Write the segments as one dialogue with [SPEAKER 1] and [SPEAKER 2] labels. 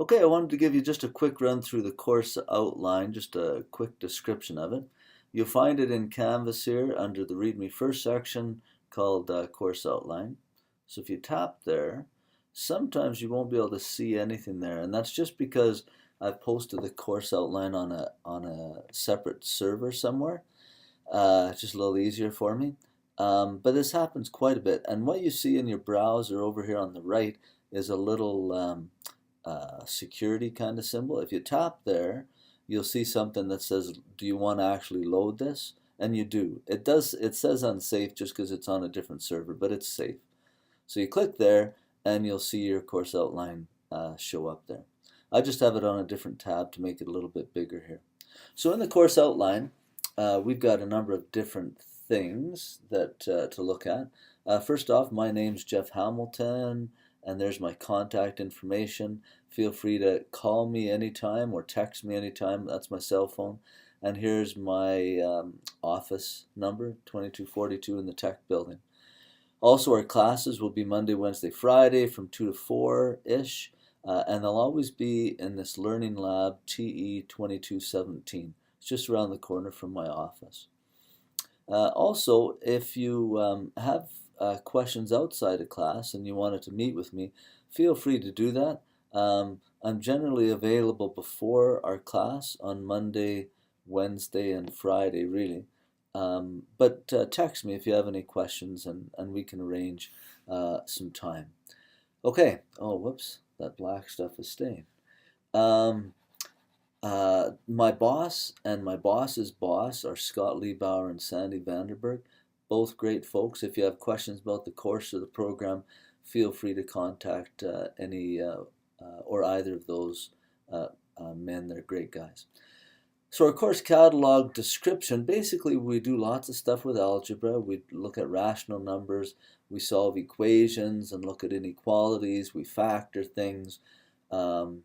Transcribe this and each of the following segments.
[SPEAKER 1] Okay, I wanted to give you just a quick run through the course outline, just a quick description of it. You'll find it in Canvas here under the Read Me First section called Course Outline. So if you tap there, sometimes you won't be able to see anything there, and that's just because I've posted the course outline on a separate server somewhere. It's just a little easier for me. But this happens quite a bit, and what you see in your browser over here on the right is a little security kind of symbol. If you tap there, you'll see something that says, do you want to actually load this? And you do. It does. It says unsafe just because it's on a different server, but it's safe. So you click there and you'll see your course outline show up there. I just have it on a different tab to make it a little bit bigger here. So in the course outline, we've got a number of different things that to look at. First off, my name's Jeff Hamilton, and there's my contact information. Feel free to call me anytime or text me anytime. That's my cell phone. And here's my office number, 2242 in the tech building. Also, our classes will be Monday, Wednesday, Friday from 2 to 4-ish. And they'll always be in this Learning Lab TE2217. It's just around the corner from my office. Also, if you have questions outside of class and you wanted to meet with me, feel free to do that. I'm generally available before our class on Monday, Wednesday, and Friday, really. But text me if you have any questions, and we can arrange some time. Okay. Oh, whoops. That black stuff is staying. My boss and my boss's boss are Scott Liebauer and Sandy Vanderberg, both great folks. If you have questions about the course or the program, feel free to contact any or either of those men. They're great guys. So our course catalog description, basically we do lots of stuff with algebra. We look at rational numbers, we solve equations and look at inequalities, we factor things, and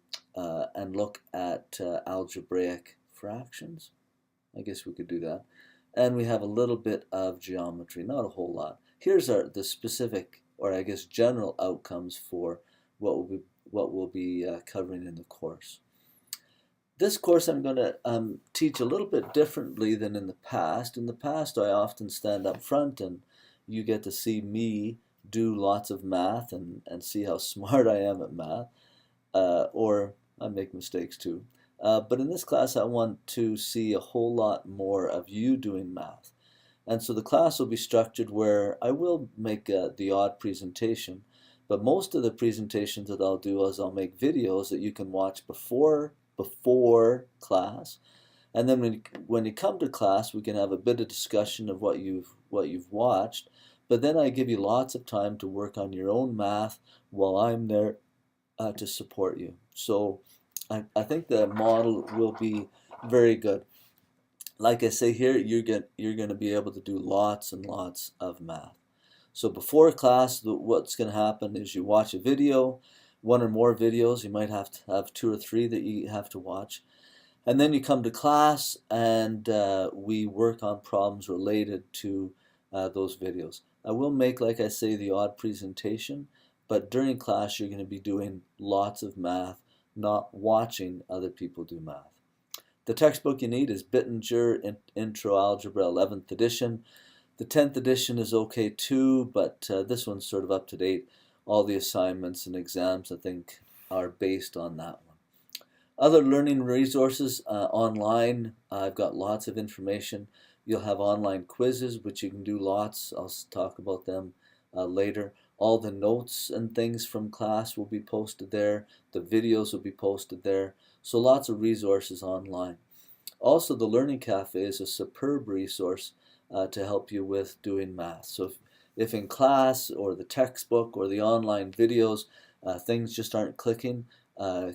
[SPEAKER 1] look at algebraic fractions. I guess we could do that. And we have a little bit of geometry, not a whole lot. Here's the specific, or I guess general outcomes for what we'll be covering in the course. This course I'm going to teach a little bit differently than in the past. In the past, I often stand up front and you get to see me do lots of math and see how smart I am at math, or I make mistakes too. But in this class, I want to see a whole lot more of you doing math. And so the class will be structured where I will make the odd presentation, but most of the presentations that I'll do is I'll make videos that you can watch before class, and then when you come to class, we can have a bit of discussion of what you've watched. But then I give you lots of time to work on your own math while I'm there to support you. So I think the model will be very good. Like I say here, you're going to be able to do lots and lots of math. So before class, what's going to happen is you watch a video, one or more videos. You might have to have 2 or 3 that you have to watch. And then you come to class and we work on problems related to those videos. I will make, like I say, the odd presentation, but during class you're going to be doing lots of math, not watching other people do math. The textbook you need is Bittinger Intro Algebra 11th edition. The 10th edition is okay too, but this one's sort of up to date. All the assignments and exams, I think, are based on that one. Other learning resources online, I've got lots of information. You'll have online quizzes, which you can do lots. I'll talk about them later. All the notes and things from class will be posted there. The videos will be posted there. So lots of resources online. Also, the Learning Cafe is a superb resource to help you with doing math. So if in class or the textbook or the online videos things just aren't clicking,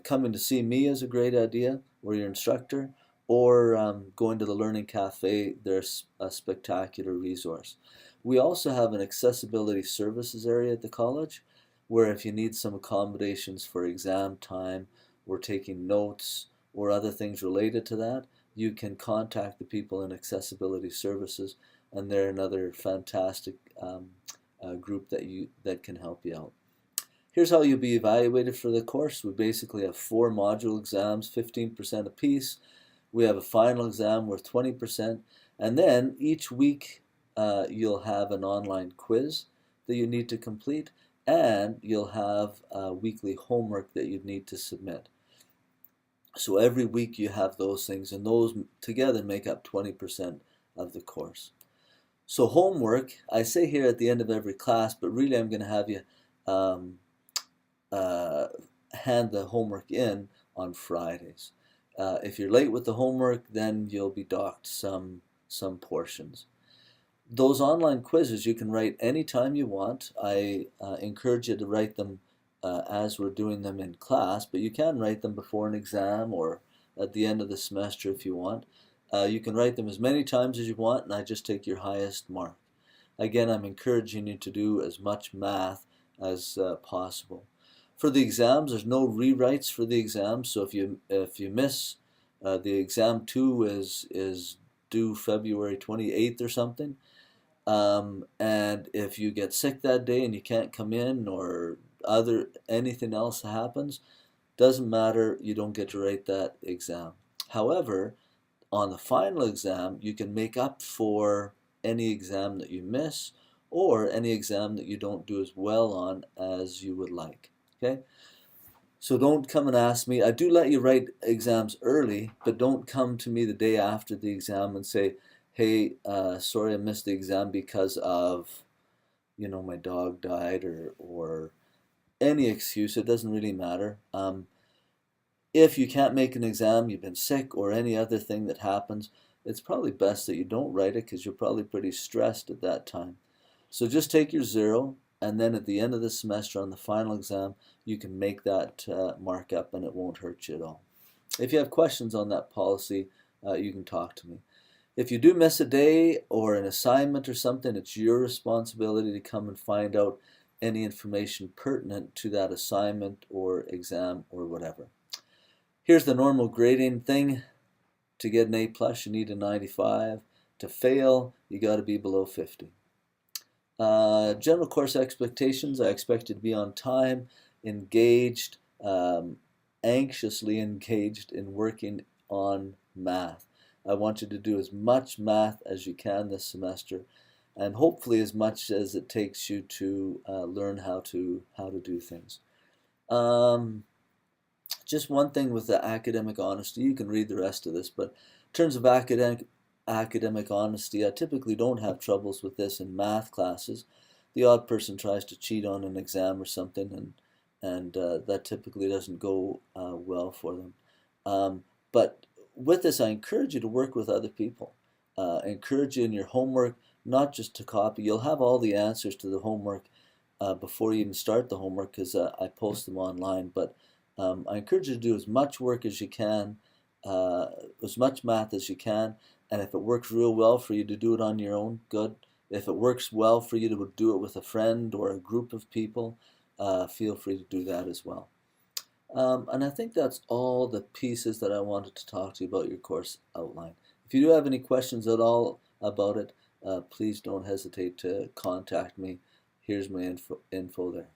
[SPEAKER 1] coming to see me is a great idea, or your instructor, or going to the Learning Cafe. There's a spectacular resource. We also have an accessibility services area at the college where if you need some accommodations for exam time or taking notes or other things related to that, you can contact the people in accessibility services, and they're another fantastic group that can help you out. Here's how you'll be evaluated for the course. We basically have 4 module exams, 15% apiece. We have a final exam worth 20%. And then each week you'll have an online quiz that you need to complete, and you'll have weekly homework that you need to submit. So every week you have those things, and those together make up 20% of the course. So homework, I say here at the end of every class, but really I'm going to have you hand the homework in on Fridays. If you're late with the homework, then you'll be docked some portions. Those online quizzes you can write anytime you want. I encourage you to write them as we're doing them in class, but you can write them before an exam or at the end of the semester if you want. You can write them as many times as you want, and I just take your highest mark. Again, I'm encouraging you to do as much math as possible. For the exams, there's no rewrites for the exams, so if you miss the exam 2 is due February 28th or something, and if you get sick that day and you can't come in, or anything else happens, doesn't matter, you don't get to write that exam. However, on the final exam, you can make up for any exam that you miss or any exam that you don't do as well on as you would like. Okay? So don't come and ask me. I do let you write exams early, but don't come to me the day after the exam and say, hey, sorry I missed the exam because of, my dog died, or any excuse. It doesn't really matter. If you can't make an exam, you've been sick, or any other thing that happens, it's probably best that you don't write it because you're probably pretty stressed at that time. So just take your 0, and then at the end of the semester on the final exam, you can make that mark up and it won't hurt you at all. If you have questions on that policy, you can talk to me. If you do miss a day or an assignment or something, it's your responsibility to come and find out any information pertinent to that assignment or exam or whatever. Here's the normal grading thing. To get an A+, you need a 95. To fail, you got to be below 50. General course expectations, I expect you to be on time, engaged, anxiously engaged in working on math. I want you to do as much math as you can this semester, and hopefully as much as it takes you to learn how to do things. Just one thing with the academic honesty, you can read the rest of this, but in terms of academic honesty, I typically don't have troubles with this in math classes. The odd person tries to cheat on an exam or something, and that typically doesn't go well for them. But with this, I encourage you to work with other people. I encourage you in your homework not just to copy. You'll have all the answers to the homework before you even start the homework, because I post them online, but I encourage you to do as much work as you can, as much math as you can, and if it works real well for you to do it on your own, good. If it works well for you to do it with a friend or a group of people, feel free to do that as well. And I think that's all the pieces that I wanted to talk to you about your course outline. If you do have any questions at all about it, please don't hesitate to contact me. Here's my info there.